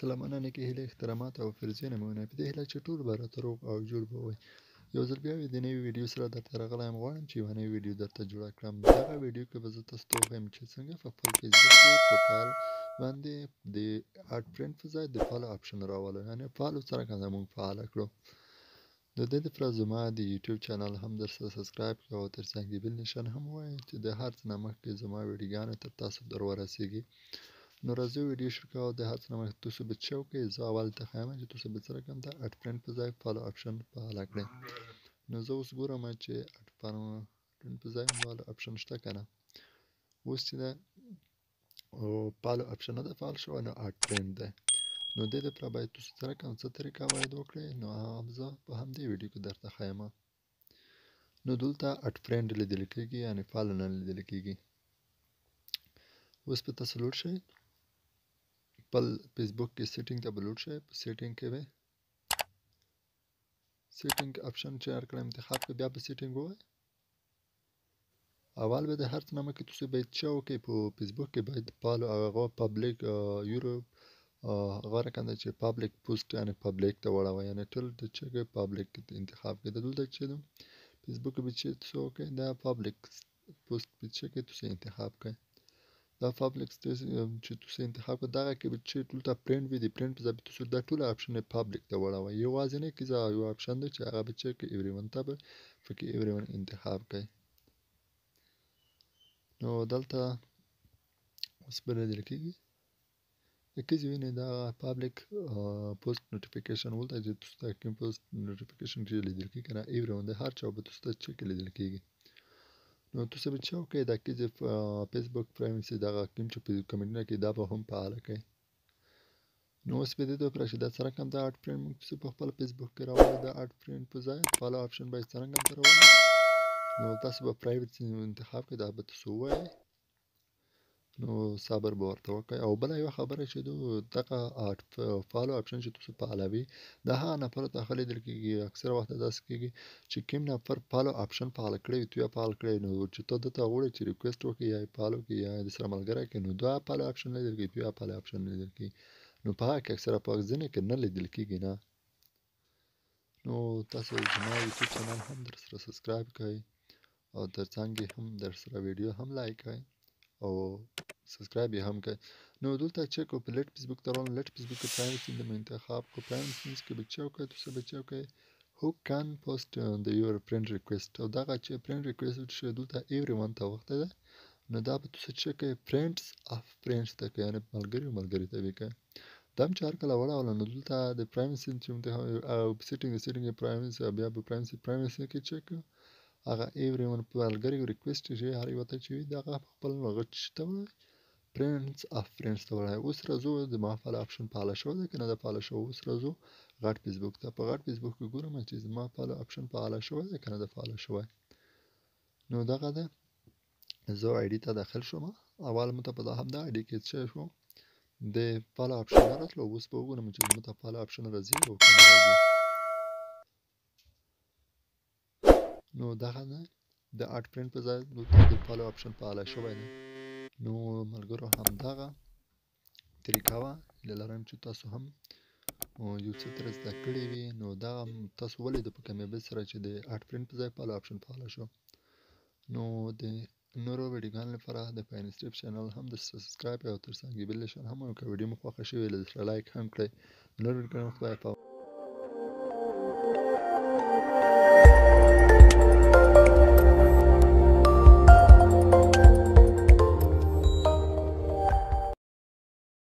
سلامونه نیکې هیلې احترامات او فرضیې نمونه په دې هیله چې ټول به راته روغ او جوړ به وئ. یو ځل بیا د نوې ویډیو سره درته راغلی یم. غواړم چې یوه نوې ویډیو درته جوړه کړم. دغه ویډیو کې به زه تاسو ته وښیم چې څنګه په خپل فیسبوک کې پروفایل باندې د اډ فرینډ په ځای د فالو آپشن راولو، یعنې فالو څرنګه موږ فعاله کړو. د دې دپاره زما د یوټیوب چینل هم درسره سبسکرایب کړئ او تر څنګ د بیل نشان هم ووایئ چې د هر څه نه مخکې زما ویډیوګانې تر تاسو در ورسیږي. نو راځئ ویډیو شروع کوو. د هر څه نه مخکې تاسو به څه وکړئ، زه اول ته ښیم چې تاسو به څرنګه د اډ فرینډ په ځای فالو آپشن فعاله کړئ. نو زه اوس ګورم چې اډ فرینډ په ځای فالو آپشن شته که نه. اوس چې ده فالو آپشن نه ده فعال شوی، نو اډ فرینډ دی. نو دې دپاره باید تاسو څرنګه څه طریقه باید وکړئ، نو زه په همدې ویډیو کې درته ښیم. نو دلته اډ فرینډ لیدل کېږي، یعنې فالو نه لیدل کېږي. اوس په تاسو لوډ شئ، خپل فیسبوک کې سیټینګ ته به لوډ شئ. په سیټینګ کې به سیټینګ آپشن چې هر کله انتخاب کړئ، بیا به سیټینګ ووایئ. اول به د هر څه نه مخکې تاسو باید څه وکړئ، په فیسبوک کې باید فالو او هغه پبلیک یوروپ هغه رقم چې پبلیک پوسټ، یعنې پبلیک ته واړوئ، یعنې ټول د څه کوئ پبلیک انتخاب کړئ. دلته چې ده فیسبوک کې به چې څه وکړئ، دا پبلیک پوسټ به څه کوئ تاسو انتخاب کړئ. دا پبلیک چې تاسو انتخاب کړئ، دغه کې به چې دلته فرینډ وي، د فرینډ په ځای به تاسو دا ټول آپشن پبلیک ته واړوئ. یوازینی کې یو آپشن دی چې هغه به چې کوئ ایوری ون ته به پکې ایوری ون انتخاب کړئ. نو دلته اوس به لیدل کېږي که وینئ دا پبلیک پوسټ نوټیفیکیشن ولته چې تاسو ته کوم پوسټ نوټیفیکیشن چې لیدل کېږي که نه، ایوری ون دی، هر چا به تاسو ته چې کې لیدل کېږي. نو تاسو به څه وکړئ، دا کې چې فیسبوک پرایویسي دغه کوم چې په کمنټونه کې دا به هم فعاله کړئ. نو اوس په دې دپاره چې دا څرنګه دا اډ فرینډ موږ تاسو په خپل فیسبوک کې راولو، دا اډ فرینډ په ځای فالو آپشن باید څرنګه ته راولو. نو تاسو به پرایویټ انتخاب کړئ، دا به تاسو ووایئ. نو صبر به ورته وکړئ. او بله یوه خبره چې دغه فالو آپشن چې تاسو فعالوي، دا هغه نفرو ته ښه لیدل کېږي. اکثره وخت داسې کېږي چې کوم نفر فالو آپشن فعاله کړی وي، تو یې فعال کړی، نو چې ته دته غواړې چې ریکویسټ وکړې یا یې فالو کړې یا یې درسره ملګری کړې، نو دا فالو آپشن لیدل کېږي، تو یې فالو آپشن نه لیدل کېږي. نو په هغه کې اکثره په ځینې کې نه لیدل کېږي نه. نو تاسو زما یوټیوب چینل هم درسره سبسکرایب کړئ او تر څنګ یې هم درسره ویډیو هم لایک کړئ او سبسکرایب یې هم کړئ. نو دلته چک په لیټ فیسبوک ته راغلم. لیټ فیسبوک کې پرایویسي د انتخاب کړو. پرایویسي کې به څه وکړئ، تاسو به څه وکړئ، هو کان پوسټ د یور فرینډ ریکویسټ، او دغه چې فرینډ ریکویسټ چې دلته ایوری ون ته وخته ده، نو دا به تاسو څه کوئ، فرینډس اف فرینډس ته کوئ، یعنې ملګري ته به کوئ. دا هم چې هر کله وړاوله، نو دلته د پرایویسي چې سیټینګ پرایویسي، بیا به پرایویسي کې چک هغه ایوری ون ملګري ریکویسټ چې هر یوه ته چې وي، دغه خپل هغه چې ته وړئ، فرینډس اف فرینډس ته وړئ. اوس راځو زما فالو آپشن فعاله شوی دی که نه ده فعاله شوی. اوس راځو غټ فیسبوک ته. په غټ فیسبوک کې ګورم چې زما فالو آپشن فعاله شوی دی که نه ده فعاله شوی. نو دغه ده، زه آی ډي ته داخل شوم. اول مو ته په همدا آی ډي کې څه شو، د فالو آپشن نه راتلو. اوس به وګورم چې زما ته فالو آپشن راځي او که نه راځي. نو دغه ده، د اډ فرینډ په ځای دلته د فالو آپشن فعاله شوی دی. نو ملګرو همدغه طریقه وه. هیله لرم چې تاسو هم یو څه ترې زده کړي وي. نو دغه تاسو ولیدو په کامیابۍ سره چې د اډ فرینډ په ځای فالو آپشن فعاله شو. نو د نورو ویډیوګانو لپاره د پاین سټریپ چینل هم د سبسکرایب او تر څنګ بیل نشان هم، که ویډیو مو خوښه شوې وي لایک هم کړئ. نور ویډیوګانو خدای په